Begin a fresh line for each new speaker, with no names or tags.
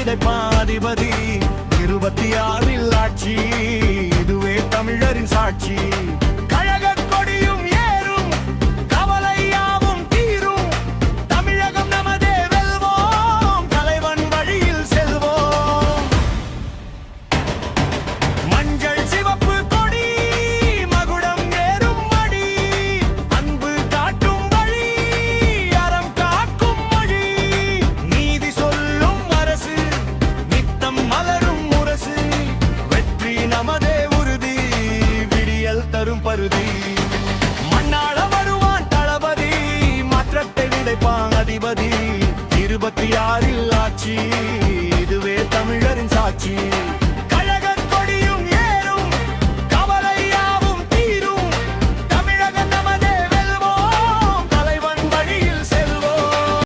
விதைப்பாதிபதி 26 ஆட்சி இதுவே தமிழரின் சாட்சி கழகக் கொடியும் ஏறும் கவலையாவும் தீரும் தமிழகம் நமதே வெல்வோம் தலைவன் வழியில் செல்வோம் மஞ்சள் சிவப்பு கொடி மகுடம் ஏறும் மடி அன்பு காட்டும் வழி அறம் காக்கும் மொழி நீதி சொல்லும் அரசு நித்தம் மலரும் முரசு வெற்றி நமதே உறுதி விடியல் தரும் பருதி மண்ணாள வருவான் தளபதி மாற்றத்தை விதைப்பான் அதிபதி 26 ஆட்சி இதுவே தமிழரின் சாட்சி